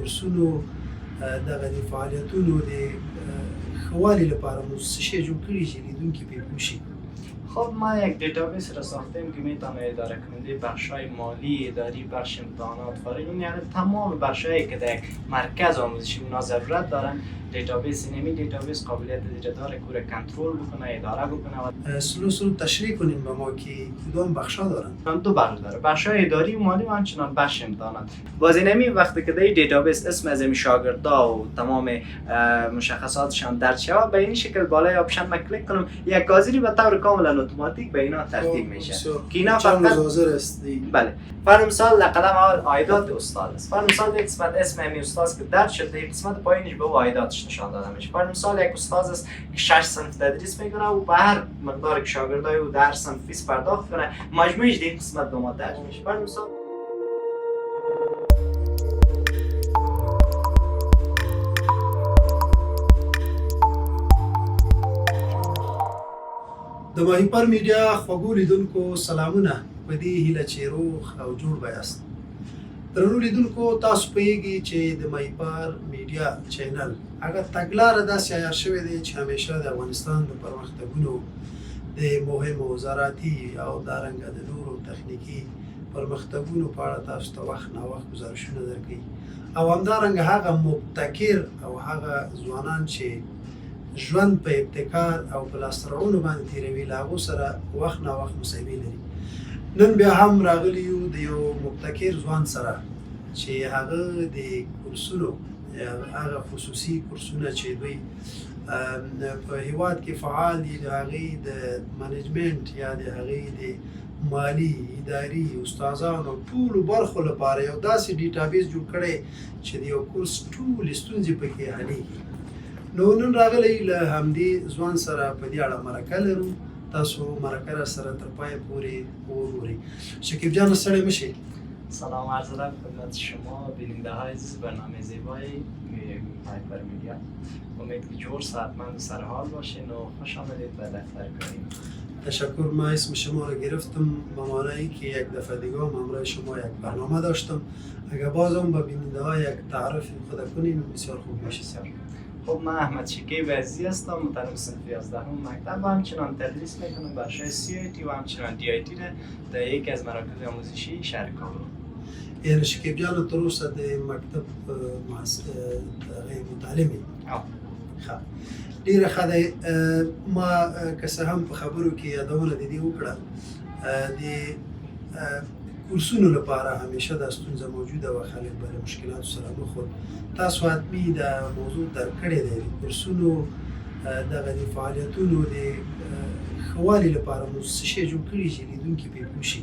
کورسونو دغه د فعالیتونو د ښه والي لپاره مو څه شی جوړ کړي چې لیدونکي پرې پوه شي؟ خب ما یک دیتابیس را ساختیم که میتونه اداره کننده بخشای مالی، اداری، بخش امتحانات، فارغین، یعنی تمام بخشایی که در یک مرکز آموزشی اونا ضرورت دارن. دیتابیس نمی دیتابیس قابلیت دیگه داره که کنترل بکنه، اداره بکنه. سلو تشریح کنیم به ما که کدام بخشا دارن؟ دو بخش داره، بخشای اداری و مالی و همچنان بخش امتحانات. باز نمی وقتی که در دیتابیس اسم از شاگردا و تمام مشخصاتشان درج شود، به این شکل بالای آپشن ما کلیک کنم، یک گازری به طور کاملا اتوماتیک به اینا ترتیب میشه که اینا فقط حاضر است. بله. فرض مثال در قدم اول عایدات استاد است. فرض مثال یک قسمت اسم همین استاد که درج شده، یک قسمت پایینش به عایداتش نشان داده میشه. فرض مثال یک استاد است که 6 صنف تدریس میکنه و به هر مقدار که شاگردای او در صنف فیس پرداخت کنه، مجموعش در این قسمت به ما درج میشه. فرض مثال د ماهیپر میډیا خوږو لیدونکو سلامونه، په دې هیله چې روغ او جوړ به یاست. درنو لیدونکو، تاسو پوهیږئ چې د ماهیپر میډیا چینل هغه تګلاره داسې عیار شوې دی چې همیشه د افغانستان د پرمختګونو د مهمو زراعتي او دارنګه د نورو تخنیکي پرمختګونو په اړه تاسو ته وخت ناوخت ګزارشونه درکوي او همدارنګه هغه مبتکر او هغه ځوانان چې ژوند په ابتکار او په لاسته راوړنو باندې تېروي، له هغو سره وخت ناوخت مصاحبې لري. نن بیا هم راغلي یو د یو مبتکر ځوان سره چې هغه د کورسونو، هغه خصوصي کورسونه چې دوی په هیواد کې فعال دي، د هغې د منیجمنټ یا د هغې د مالي، اداري، استادانو ټولو برخو لپاره یو داسې ډیټابیس جوړ کړی چې د یو کورس ټولې ستونزې پکې حلېږي. نو نن راغلی له همدې ځوان سره په دې اړه مرکه لرو. تاسو مرکه را سره تر پایه پورې وګورئ. شکیب جان، ستړی مه شئ. سلام عرض ادب خدمت شما بیننده های عزیز برنامه زیبای ماهیپر میډیا. امید که جور صحتمند و سرحال باشین و خوش آمدید به دفتر کاریم. تشکر. من اسم شما رو گرفتم به معنی که یک دفعه دیگه هم همراه شما یک برنامه داشتم. اگر بازم به بیننده ها یک تعارف خود کنین بسیار خوب میشه. خب من احمد شکیب عزیزی هستم، متعلم صنف 11 مکتب و همچنان تدریس میکنم بخشای CIT و همچنان DIT در یکی از مراکز آموزشی شهر کابل. یعنی شکیب جان تر اوسه د مکتب متعلمي؟ ښه، ډېره ښه دی. ما که څه هم په خبرو کې یادونه د دې وکړه، د کورسونو لپاره همیشه دا ستونزه موجوده وه، خلک به له مشکلاتو سره مخ وو. تاسو حتمي دا موضوع درک کړې دی. د کورسونو دغه د فعالیتونو د ښه والي لپاره مو څه شی جوړ کړي چې لیدونکي پرې پوه شي؟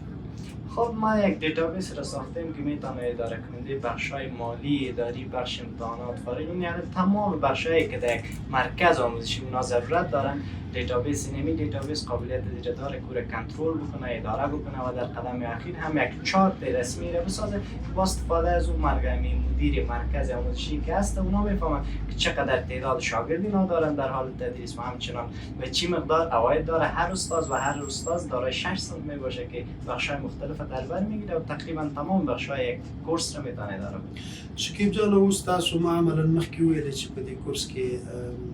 خب ما یک دیتابیس را ساختیم که میتونه اداره کننده بخشای مالی، اداری، بخش امتحانات، فارغین، یعنی تمام بخشایی که در یک مرکز آموزشی اونا ضرورت دارن. دیتابیس نمی دیتابیس قابلیت دیگه داره که کنترل بکنه، اداره بکنه و در قدم اخیر هم یک چارت رسمی را بسازه که با استفاده از اون مدیر مرکز آموزشی که هست اونا میفهمن که چقدر تعداد شاگردی اینا دارن در حال تدریس و همچنان به چی مقدار عواید داره هر استاد و هر استاد دارای 6 صنف می باشه که بخشای مختلف در بر میگیره و تقریبا تمام بخشای یک کورس رو میتونه اداره کنه. شکیب جان، اوس تاسو ما عملاً مخکې ویل چې په دې کورس کې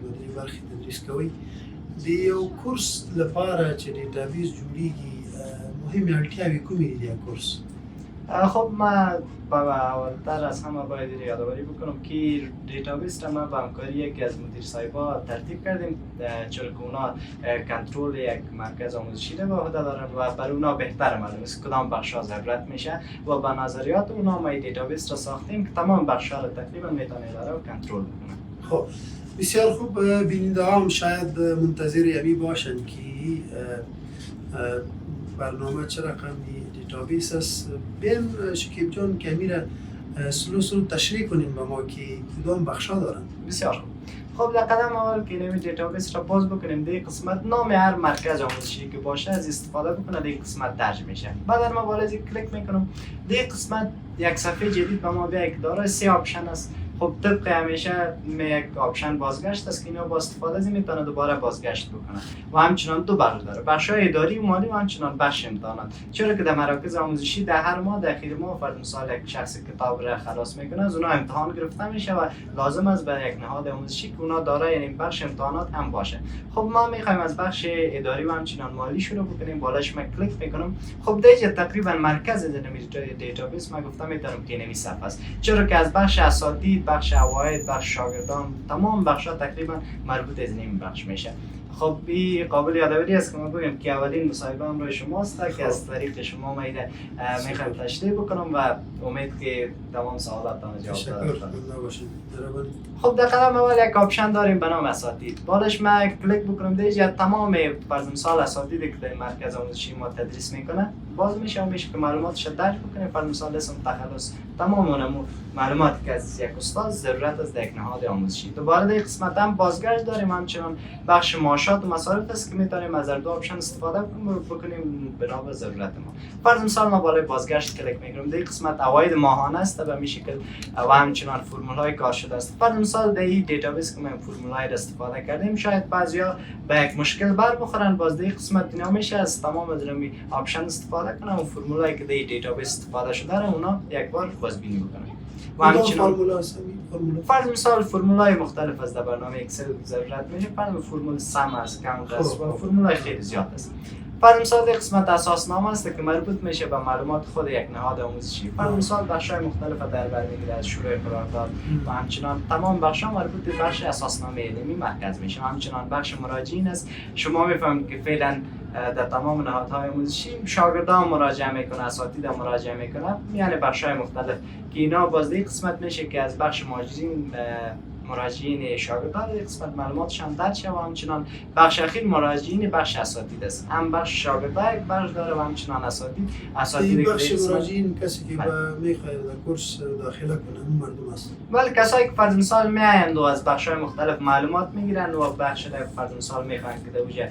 د دې برخې تدریس کوئ. د یو کورس لپاره چې ډیټابیس جوړیږي مهمې اړتیاوې کومې دي د کورس؟ خب ما اولتر از همه باید یادآوری بکنم که دیتابیس را ما با همکاری یکی از مدیر صاحبا ترتیب کردیم، چون که اونا کنترل یک مرکز آموزشی را به عهده دارن و برای اونا بهتر معلوم است کدام بخشا ضرورت میشه و با نظریات اونا ما دیتابیس را ساختیم که تمام بخشا را تقریبا میتونه اداره و کنترل بکنه. خب بسیار خوب. بیننده هم شاید منتظر یمی باشن که برنامه چه رقمی دیتابیس است. بیم شکیب جان کمی را سلو تشریح کنیم به ما که کدام بخشا دارن؟ بسیار خوب. خب در قدم اول که نمی دیتابیس را باز بکنیم، در قسمت نام هر مرکز آموزشی که باشه از استفاده بکنه در قسمت درج میشه. بعد ما بالا کلیک میکنم، در قسمت یک صفحه جدید به ما بیا که دارای 3 آپشن است. خب طبق همیشه یک آپشن بازگشت است که اینا با استفاده از این میتونه دوباره بازگشت بکنه و همچنان دو بخش داره، بخش‌های اداری و مالی و همچنان بخش امتحانات. چرا که در مراکز آموزشی در هر ماه در اخیر ماه فرض مثال یک شخص کتاب را خلاص میکنه از اونها امتحان گرفته میشه و لازم است به یک نهاد آموزشی که اونا دارای یعنی بخش امتحانات هم باشه. خب ما میخوایم از بخش اداری و همچنان مالی شروع بکنیم. بالاش من کلیک میکنم. خب دیگه تقریبا مرکز دیتابیس ما گفتم میتونم که نمی صفحه است، چرا که از بخش اساتید، بخش عواید، بخش شاگردان، تمام بخش‌ها تقریبا مربوط از این بخش میشه. خب این قابل یادآوری است که ما بگیم که اولین مصاحبه امروز شماست که از طریق شما ما ایده میخوایم تشریح بکنم و امید که تمام سوالاتتان جواب دادم. خب در قدم اول یک آپشن داریم به نام اساتید. بالش ما کلیک بکنم دیگه تمام فرض مثال اساتیدی که در مرکز آموزشی ما تدریس میکنه باز میشه و میشه که معلوماتش درج بکنیم. فرض مثال اسم، تخصص، تمام اون معلوماتی که از یک استاد ضرورت است در یک نهاد آموزشی. دوباره در قسمت هم بازگشت داریم، همچنان بخش معاشات و مصارف است که میتونیم از هر دو آپشن استفاده بکنیم بنا به ضرورت ما. فرض مثال ما بالای بازگشت کلیک میکنیم. در قسمت عواید ماهانه است و به شکل و همچنان فرمولای کار شده است. فرض مثال در این دیتابیس که ما فرمولای را استفاده کردیم شاید بعضیا به یک مشکل بر بخورن، باز در قسمت اینا میشه از تمام از این آپشن استفاده کنم و فرمولایی که در این دیتابیس استفاده شده را اونا یک بار بازبینی بکنم. و همچنان فرض مثال فرمولای مختلف از در برنامه اکسل ضرورت میشه. فرض فرمول سم است، کانت است و فرمولای خیلی زیاد است. فرض مثال در قسمت اساسنامه است که مربوط میشه به معلومات خود یک نهاد آموزشی. فرض مثال بخش‌های مختلف در بر میگیره از شروع قرارداد و همچنان تمام بخش‌ها مربوط به بخش اساسنامه علمی مرکز میشه. همچنان بخش مراجعین است. شما میفهمید که فعلا در تمام نهادهای آموزشی شاگردان مراجعه میکنه، اساتید مراجعه میکنه، یعنی بخش‌های مختلف که اینا باز در قسمت میشه که از بخش مراجعین شاگردان در قسمت معلوماتشان درج شده و همچنان بخش اخیر مراجعین بخش اساتید است. هم بخش شاگردان یک بخش داره و همچنان اساتید بخش مراجعین کسی که میخواد در کورس داخله کنه مردم است. ولی کسایی که فرض مثال میایند و از بخش‌های مختلف معلومات میگیرن و بخش در فرض مثال میخوان که در وجه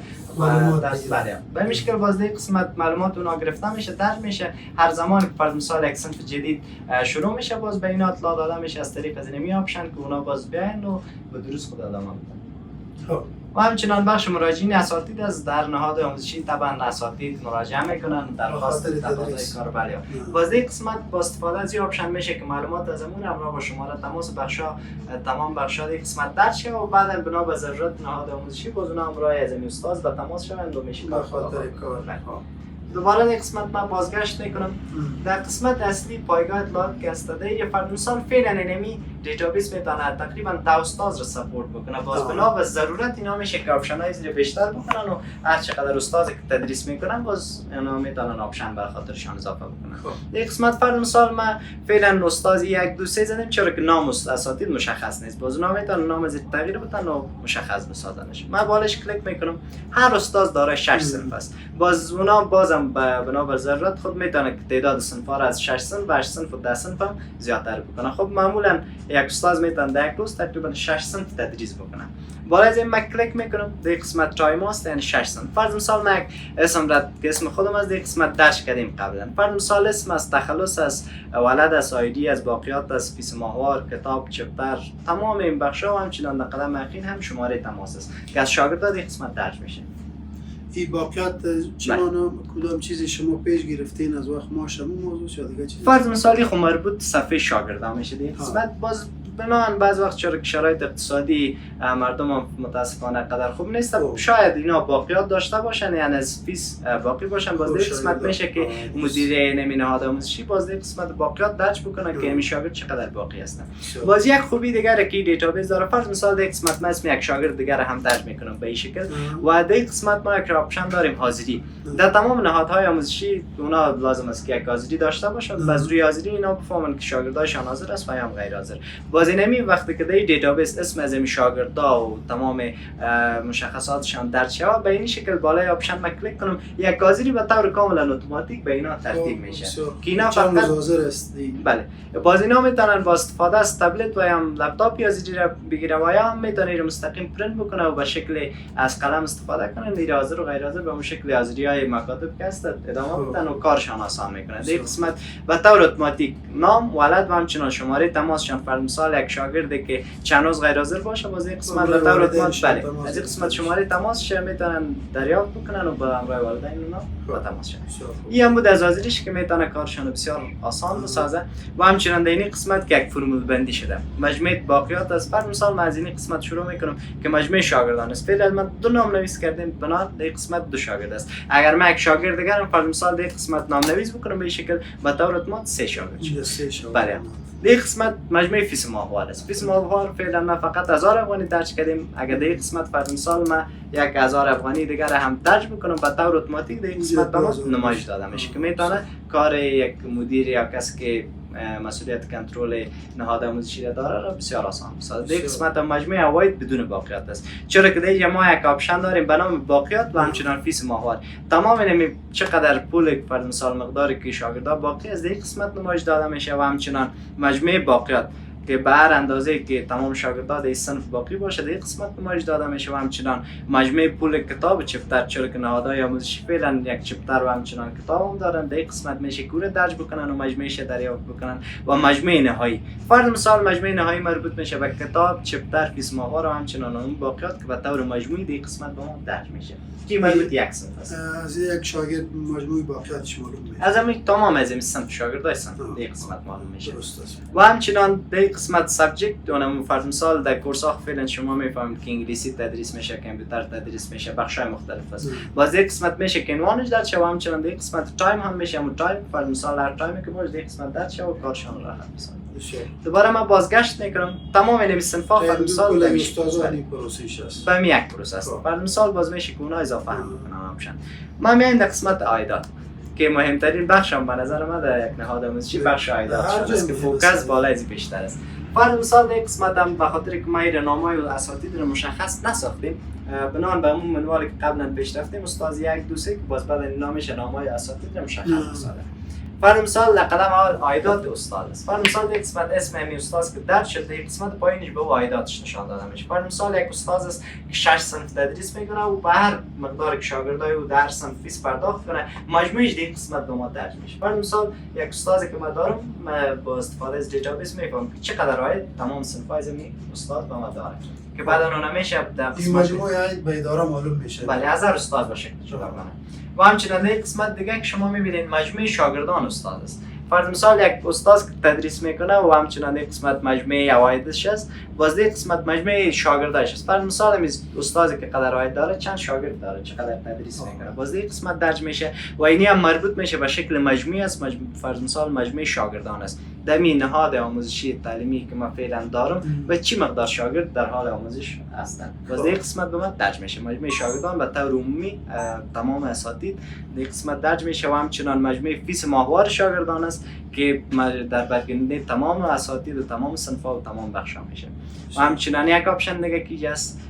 دست بله به مشکل باز در قسمت معلومات اونا گرفته میشه، درج میشه. هر زمان که فرض مثال یک صنف جدید شروع میشه باز به اینا اطلاع داده میشه از طریق از این آپشن که اونا باز بیاین و به درست خود ادامه بدن. و همچنان بخش مراجعین اساتید از در نهاد آموزشی طبعا اساتید مراجعه میکنن درخواست تقاضای کار بله. باز این قسمت با استفاده از این آپشن میشه که معلومات از امور همراه با شماره تماس بخشا تمام بخشا این قسمت درج شه و بعدا بنا به ضرورت نهاد آموزشی باز اونها همراه از این استاد به تماس شوند و میشه به خاطر کار. دوباره در قسمت من بازگشت میکنم. در قسمت اصلی پایگاه اطلاعات که استاده یه فرد مثال فعلا انمی دیتابیس میتونه تقریبا تا استاد رو سپورت بکنه. باز بنا به ضرورت اینا میشه که آپشن های زیر بیشتر بکنن و هر چقدر استاد که تدریس میکنن باز اینا میتونن آپشن بر خاطرشان اضافه بکنن. در قسمت فرد مثال ما فعلا استاد 1 2 3 زدیم چرا که نام اساتید مشخص نیست. باز اونا میتونن نام زیر تغییر بدن و مشخص بسازنش. من بالش کلیک میکنم. هر استاد داره 6 صنف است. باز اونا بازم بنا بر ضرورت خود میتونه که تعداد صنف‌ها را از 6 صنف 8 صنف و 10 صنف هم زیادتر بکنه. خب معمولا یک استاد میتونه در یک روز تقریبا 6 صنف تدریس بکنه. بالا از این من کلیک میکنم در قسمت تایم است یعنی 6 صنف. فرض مثال من اسم را که اسم خودم از در قسمت درج کردیم قبلا. فرض مثال اسم از تخلص از ولد از آیدی از باقیات از فیس ماهوار کتاب چپتر تمام این بخش‌ها و همچنان در قدم اخیر هم شماره تماس است که از شاگردان در قسمت درج میشه. این باقیات چنان کدام چیزی شما پیش گرفتین از وقت ما شما موضوع یا دیگه چیزی؟ فرض مثالی خب مربوط صفحه شاگردان میشه دیگه. قسمت باز بنان بعض وقت چرا که شرایط اقتصادی مردم متاسفانه قدر خوب نیست شاید اینا باقیات داشته باشن یعنی از فیس باقی باشن باز در قسمت میشه که مدیر نهاد آموزشی باز در قسمت باقیات درج بکنه که این شاگرد چقدر باقی هستن. باز یک خوبی دیگه که دیتابیس داره فرض مثال در قسمت ما اسم یک شاگرد دیگه هم درج میکنم به این شکل و در قسمت ما یک آپشن داریم حاضری. در تمام نهادهای آموزشی اونا لازم است که یک حاضری داشته باشن. باز روی حاضری اینا بفهمن که شاگردایشان حاضر است و یا غیر حاضر. باز اینمی وقتی که در دیتابیس اسم از این شاگردا و تمام مشخصاتشان درج شود به این شکل بالای آپشن ما کلیک کنم یک حاضری به طور کاملا اتوماتیک به اینا ترتیب میشه که اینا فقط حاضر است. بله باز اینا میتونن با استفاده از تبلت و یا لپتاپ حاضری را بگیره و یا هم میتونه مستقیم پرینت بکنه و به شکل از قلم استفاده کنه. غیر حاضر و غیر حاضر به اون شکل حاضری‌های مکاتب که است ادامه بدن و کارشان آسان میکنه. در قسمت به طور اتوماتیک نام ولد و همچنان شماره تماسشان فرض مثال یک شاگردی که چند روز غیر حاضر باشه باز یک قسمت به طور اتوماتیک بله از این قسمت شماره تماس شه میتونن دریافت بکنن و با همراه والدین اونا با تماس شن. این هم بود از حاضریش که میتونه کارشون بسیار آسان بسازه و همچنین در این قسمت که یک فرمول بندی شده مجموعه باقیات است. بر مثال من از این قسمت شروع میکنم که مجموعه شاگردان است. فعلا من دو نام نویس کردیم بنا در قسمت دو شاگرد است. اگر من یک شاگرد دیگرم بر مثال در قسمت نام نویس بکنم به شکل به طور اتومات سه شاگرد شد. بله در قسمت مجموعه فیس ماهوار است. فیس ماهوار فعلا ما فقط 1000 افغانی درج کردیم. اگر در قسمت بر مثال ما 1000 افغانی دیگر هم درج بکنم به طور اتوماتیک در قسمت به ما نمایش داده میشه که میتونه کار یک مدیر یا کسی که مسئولیت کنترل نهاد آموزشی داره را بسیار آسان بسازه. در قسمت مجموعه عواید بدون باقیات است. چرا که دیگه ما یک آپشن داریم به نام باقیات و همچنان فیس ماهوار. تمام این چقدر پول فرض مثال مقداری که شاگردا باقی از در قسمت نمایش داده میشه و همچنان مجموعه باقیات که به هر اندازه که تمام شاگردان در صنف باقی باشه در قسمت نمایش داده میشه و همچنان مجموعه پول کتاب چپتر چرا که نهادهای آموزشی فعلا یک چپتر و همچنان کتاب هم دارن در قسمت میشه کوره درج بکنن و مجموعه دریافت بکنن و مجموعه نهایی فرض مثال مجموعه نهایی مربوط میشه به کتاب چپتر فیس ماهوار و همچنان اون باقیات که به طور مجموعی در قسمت به ما درج میشه. کی مربوط یک صنف است. از یک شاگرد مجموعه باقیاتش معلوم میشه. از همین تمام از این صنف شاگردای صنف در قسمت معلوم میشه. درست است. و همچنان در قسمت سابجکت اونم فرض مثال در کورس ها فعلا شما میفهمید که انگلیسی تدریس میشه، کامپیوتر تدریس میشه، بخشای مختلف است. باز در قسمت میشه که عنوانش درج شه و همچنان در قسمت تایم هم میشه و تایم فرض مثال هر تایمی که باشه در قسمت درج شه و کارشون راحت بشه. دوباره ما بازگشت میکنم تمام این صنفا فرض مثال در استادانی پروسش است. به یک پروسه است. فرض مثال باز میشه که اونها اضافه هم بکنم همشن. ما میایم در قسمت عایدات که مهمترین بخش هم به نظر من در یک نهاد آموزشی بخش عایدات است که فوکس بالای از بیشتر است. فرض مثال در قسمت هم به خاطر که ما راهنمای و اساتید رو مشخص نساختیم بنان به اون منوالی که قبلا پیش رفتیم استاد یک دو سه که باز بعد نامش راهنمای اساتید رو مشخص بسازه. فرض مثال در قدم اول عایدات استاد است. فرض مثال در قسمت اسم همین استاد که درج شده در قسمت پایینش به عایداتش نشان داده میشه. فرض مثال یک استاد است که 6 صنف تدریس میکنه و به هر مقداری که شاگردای او در صنف فیس پرداخت کنه مجموعش در قسمت به ما درج میشه. فرض مثال یک استادی که ما دارم با استفاده از دیتابیس میفهمم که چقدر عاید تمام صنف‌های زمین استاد به ما داره که بعد اون میشه در این مجموعه عاید به اداره معلوم میشه. بله 1000 استاد باشه جدا کنه. و همچنین در قسمت دیگه که شما میبینید مجموعه شاگردان استاد است. فرض مثال یک استاد که تدریس میکنه و همچنین در قسمت مجموعه عوایدش است باز در قسمت مجموعه شاگرداش است. فرض مثال این استادی که قدر عاید داره چند شاگرد داره چقدر تدریس میکنه باز در قسمت درج میشه و اینی هم مربوط میشه به شکل مجموعه است. فرض مثال مجموعه شاگردان است در این نهاد آموزشی تعلیمی که من فعلا دارم و چی مقدار شاگرد در حال آموزش هستند باز در قسمت به من درج میشه مجموعه شاگردان به طور عمومی تمام اساتید در قسمت درج میشه و همچنان مجموعه فیس ماهوار شاگردان است که در برگردونی تمام اساتید و تمام صنف‌ها و تمام بخش‌ها میشه. و همچنین یک آپشن دیگه که هست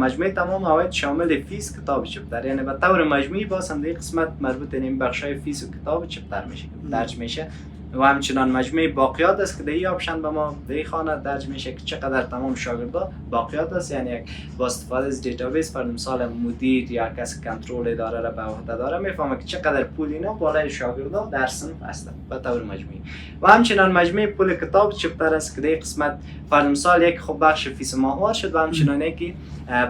مجموعه تمام عواید شامل فیس کتاب چپتر یعنی به طور مجموعی باز هم در قسمت مربوط این بخش‌های فیس و کتاب چپتر میشه که درج میشه و همچنان مجموعه باقیات است که در این آپشن به ما در این خانه درج میشه که چقدر تمام شاگردا باقیات است یعنی یک با استفاده از دیتابیس فرض مثال مدیر یا کسی کنترل اداره را به عهده داره میفهمه که چقدر پول اینا بالای شاگردا در صنف هستند به طور مجموعی و همچنان مجموعه پول کتاب چپتر است که در قسمت فرض مثال یک خب بخش فیس ماهوار شد و همچنان یکی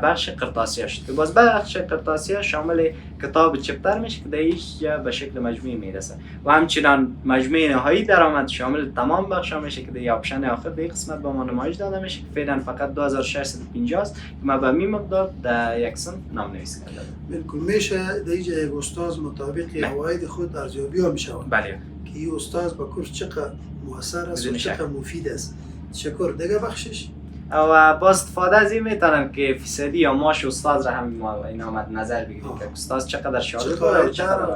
بخش قرطاسیه شد که باز بخش قرطاسیه شامل کتاب چپتر میشه که در هیچ جا به شکل مجموعی میرسه و همچنان مجموعه نهایی درآمد شامل تمام بخشا میشه که در آپشن آخر در قسمت به ما نمایش داده میشه که فعلا فقط 2650 است که ما به این مقدار در یک صنف نام نویسی کرده. بالکل میشه در اینجا یک استاد مطابق عواید خود ارزیابی ها میشه. بله که این استاد با کورس چقدر موثر است و چقدر مفید است. شکر دیگه بخشش و با استفاده از این میتونن که فیصدی یا معاش استاد را هم اینا مد نظر بگیریم که استاد چقدر شاگرد داره و چقدر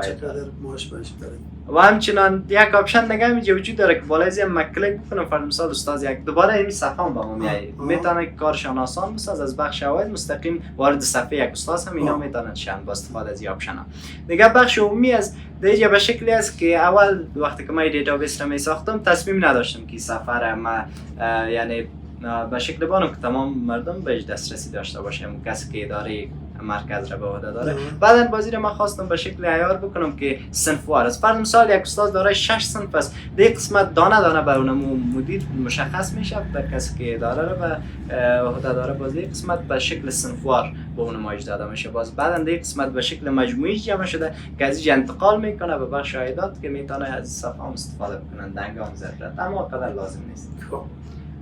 معاش بهش داره. و همچنان یک آپشن دیگه هم وجود داره که بالای از این کلیک بکنم فرض مثال استاد یک دوباره این صفحه هم با ما میاد میتونه کارشان آسان بسازه از بخش اول مستقیم وارد صفحه یک استاد هم اینا میتونن شن با استفاده از این آپشن ها. دیگه بخش عمومی از دیگه به شکلی است که اول وقتی که من دیتابیس را می ساختم تصمیم نداشتم که صفحه را ما یعنی به شکل بانم که تمام مردم بهش دسترسی داشته باشه کسی که اداره مرکز را به عهده داره. بعدن بازی را من خواستم به شکل عیار بکنم که صنفوار است. فرض مثال یک استاد داره 6 صنف است، در قسمت دانه دانه به اون مدیر مشخص میشه، در کسی که اداره را به عهده داره باز در قسمت به شکل صنفوار به اون نمایش داده میشه. باز بعدن در قسمت به شکل مجموعی جمع شده که از اینجا انتقال میکنه به بخش عایدات که میتونه از صفحه هم استفاده بکنن در هنگام ضرورت، اما قدر لازم نیست.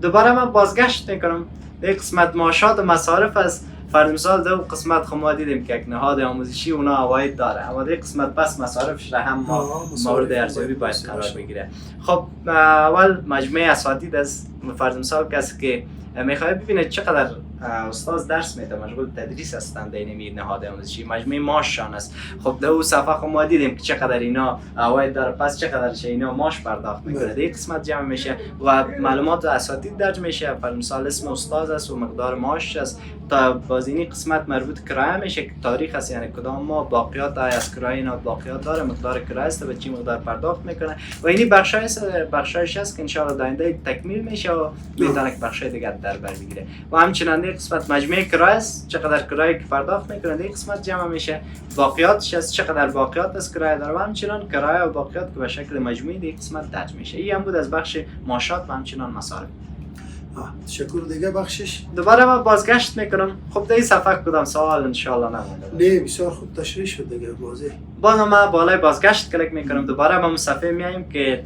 دوباره من بازگشت میکنم در قسمت معاشات و مصارف است. فرض مثال دو قسمت خب ما دیدیم که یک نهاد آموزشی اونا عواید داره، اما در قسمت پس مصارفش را هم مورد ارزیابی باید قرار بگیره. خب اول مجموعه اساتید است. فرض مثال کسی که میخواد ببینه چقدر استاد درس میده مشغول تدریس هستند در این نهاد آموزشی، مجموعه معاششان است. خب در اون صفحه خب ما دیدیم که چقدر اینا عواید داره، پس چقدرش اینا معاش پرداخت میکنه. در قسمت جمع میشه و معلومات اساتید درج میشه. فرض مثال اسم استاد است و مقدار معاش است. تا بازینی قسمت مربوط کرایه میشه که تاریخ است، یعنی کدام ما باقیات از کرایه اینا باقیات داره، مقدار کرایه است به چی مقدار پرداخت میکنه و اینی بخشایش است که ان شاء الله در آینده تکمیل میشه و میتونه که بخشای دیگه در بر بگیره. و همچنین در قسمت مجموعه کرایه است، چقدر کرایه که پرداخت میکنه در قسمت جمع میشه. باقیاتش است، چقدر باقیات از کرایه داره و همچنین کرایه و باقیات که به شکل مجموعی در قسمت درج میشه. این هم بود از بخش معاشات و همچنین مصارف. تشکر. دیگه بخشش دوباره من بازگشت میکنم. خب در این صفحه کدام سوال ان شاء الله نمونده. نه بسیار خوب تشریح شد دیگه واضح. باز ما بالای بازگشت کلیک میکنم. دوباره ما صفحه میایم که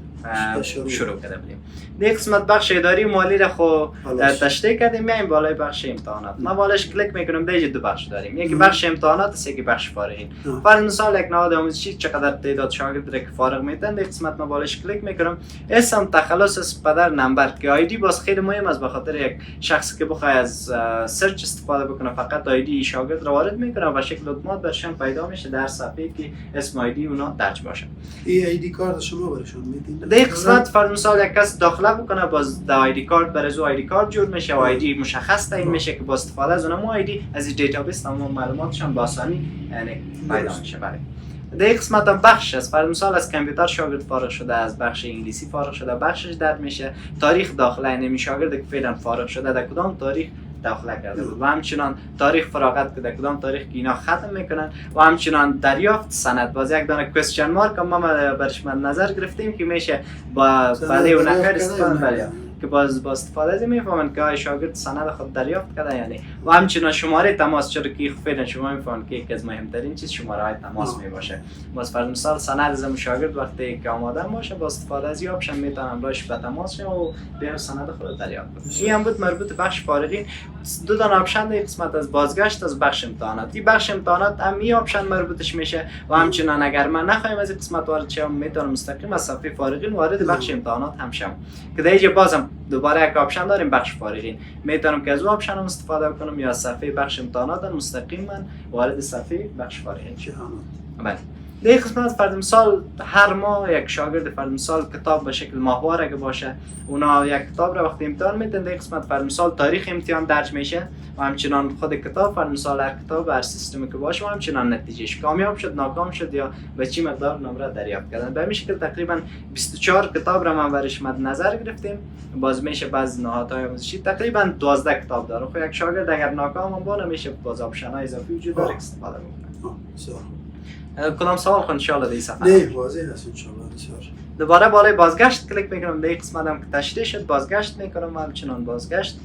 شروع کرده بودیم. در قسمت بخش اداری مالی را خو تشریح کردیم. میایم بالای بخش امتحانات. ما بالاش کلیک میکنم. دیگه دو بخش داریم، یکی بخش امتحانات است، یکی بخش فارغین. فرض مثال یک نهاد آموزشی چقدر تعداد شاگرد را که فارغ میتن، در قسمت ما بالاش کلیک میکنم. اسم، تخلص، اسپدر، نمبر که آیدی باز خیلی مهم است، به خاطر یک شخصی که بخواد از سرچ استفاده بکنه فقط آیدی شاگرد را وارد میکنه و شکل اتومات برشان پیدا میشه در صفحه که اسم آیدی اونا درج باشه. این آیدی کارت شما برشون میدین. در قسمت فرض مثال یک کس داخله بکنه باز در آیدی کارت برای آیدی کارت جور میشه و آیدی مشخص تعیین میشه که با استفاده از اونم آیدی از این دیتابیس تمام معلوماتشان با آسانی یعنی پیدا میشه. بله. در قسمت هم بخش است. فرض مثال از کامپیوتر شاگرد فارغ شده، از بخش انگلیسی فارغ شده، بخشش درج میشه. تاریخ داخله یعنی شاگرد که فعلا فارغ شده در کدام تاریخ داخله کرده بود و همچنان تاریخ فراغت که در کدام تاریخ که اینا ختم میکنن و همچنان دریافت سند. باز یک دانه کوئسچن مارک ما برش نظر گرفتیم که میشه با بله و نکر استفاده که باز استفاده از میفهمن که شاگرد سند خود دریافت کرده یعنی. و همچنین شماره تماس، چرا که فعلا شما میفهمن که یکی از مهمترین چیز شماره های تماس می باشه. باز فرض مثال سند از شاگرد وقتی که آماده باشه با استفاده از این آپشن میتونن باش به تماس شن و بیان سند خود دریافت کنن. این هم بود مربوط به بخش فارغین. دو تا آپشن در قسمت از بازگشت از بخش امتحانات. این بخش امتحانات هم این آپشن مربوطش میشه و همچنین اگر من نخوایم از قسمت وارد شم میتونم مستقیم از صفحه فارغین وارد بخش امتحانات هم شم که در اینجا بازم دوباره یک آپشن داریم بخش فارغین. میتونم که از اون آپشن هم استفاده کنم یا از صفحه بخش امتحانات مستقیما وارد صفحه بخش فارغین شم. بله. در قسمت فرض مثال هر ماه یک شاگرد فرض مثال کتاب به شکل ماهوار اگه باشه اونا یک کتاب را وقتی امتحان میدن در قسمت فرض مثال تاریخ امتحان درج میشه و همچنان خود کتاب فرض مثال هر کتاب هر سیستمی که باشه و همچنان نتیجهش کامیاب شد ناکام شد یا به چی مقدار نمره دریافت کردن. به همین شکل تقریبا 24 کتاب را من برش مد نظر گرفتیم. باز میشه بعض نهادهای آموزشی تقریبا 12 کتاب داره. خب یک شاگرد اگر ناکام هم بونه میشه باز آپشن‌های اضافی وجود داره استفاده بکنه. کدام سوال خون ان شاء الله در این صفحه؟ نه واضح است ان شاء الله. بسیار. دوباره بالای بازگشت کلیک میکنم. در این قسمت هم که تشریح شد بازگشت میکنم و همچنان بازگشت.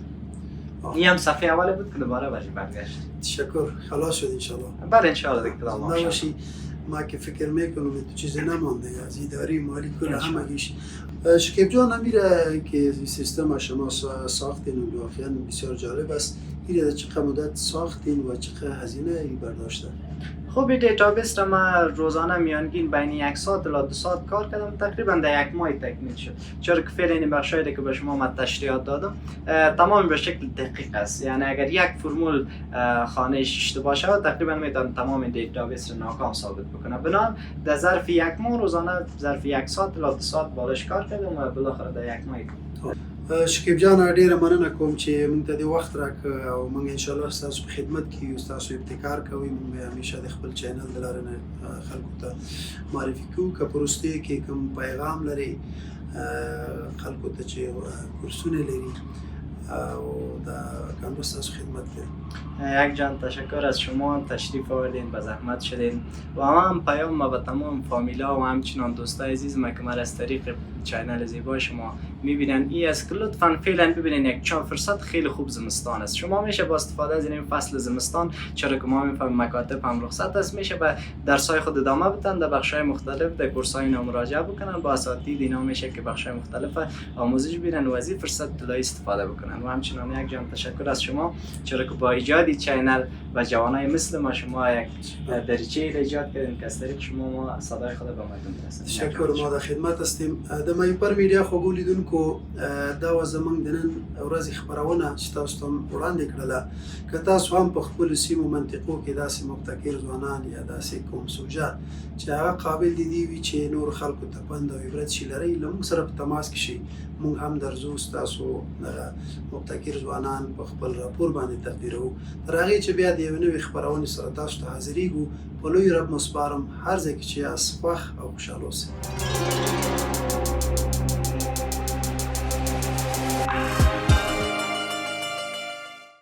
این هم صفحه اولی بود که دوباره برگشت. تشکر. خلاص شد ان شاء الله. بله ان شاء الله دیگه کدام نباشی. ما که فکر میکنم تو چیزی نمانده از اداری مالی کل همگیش. شکیب جان امیره که سیستم شما ساختین و واقعا بسیار جالب است. این چقدر مدت ساختین و چقدر هزینه برداشته؟ خب این دیتابیس را من روزانه میانگین بین 1 ساعت تا 2 ساعت کار کردم. تقریبا در 1 ماه تکمیل شد. چرا که فعلا این بخشایی که به شما من تشریحات دادم تمام به شکل دقیق است. یعنی اگر یک فرمول خانه‌اش اشتباه شود تقریبا میتونه تمام دیتابیس را ناکام ثابت بکنه. بنابراین در ظرف 1 ماه روزانه ظرف 1 ساعت تا 2 ساعت بالاش کار کردم و بالاخره در 1 ماه. شکیب جان ډیره مننه کوم چې موږ ته د وخت راک او موږ ان شاء الله تاسو په خدمت کې یو، تاسو ابتکار کوئ. موږ همیشه د خپل چینل د لارې نه خلکو ته معرفي کوو که په وروستیو کې کوم پیغام لري خلکو ته چې کورسونه لري او د امروز تاسو خدمت کردیم. یک جان تشکر از شما، تشریف آوردین، به زحمت شدین و هم پیام ما به تمام فامیلا و همچنان دوستای عزیز ما که ما از طریق چینل زیبا شما میبینن این است که لطفا فعلا ببینین یک چند فرصت خیلی خوب زمستان است. شما میشه با استفاده از این فصل زمستان، چرا که ما میفهمیم مکاتب هم رخصت است، میشه به درسای خود ادامه بدن، در بخشای مختلف در کورسای اینا مراجعه بکنن، با اساتید اینا میشه که بخشای مختلف آموزش ببینن و از این فرصت طلایی استفاده بکنن. و همچنان یک جان تشکر از شما، چرا که با ایجاد چینل و جوانای مثل ما شما یک دریچه ایجاد کردین که از طریق شما ما صدای خود به مردم برسونیم. تشکر، ما در خدمت هستیم. د مایپر میډیا خوږو لیدونکو، دا و زموږ د نن ورځې خپرونه چې تاسو ته وړاندې کړله. که تاسو هم په خپلو سیمو منطقو کې داسې مبتکر ځوانان یا داسې قوم سوجه چې هغه قابل دي وي چې نور خلکو ته پند او عبرت شي لرئ، له موږ سره په تماس کې شئ. موږ هم درځو، ستاسو دغه مبتکر ځوانان په خپل راپور باندې تقدیرو. تر هغې چې بیا د یوې نوې خپرونې سره تاسو ته حاضرېږو، په لوی رب مو سپارم، هر ځای کې چې یاست خوښ او خوشحاله اوسئ.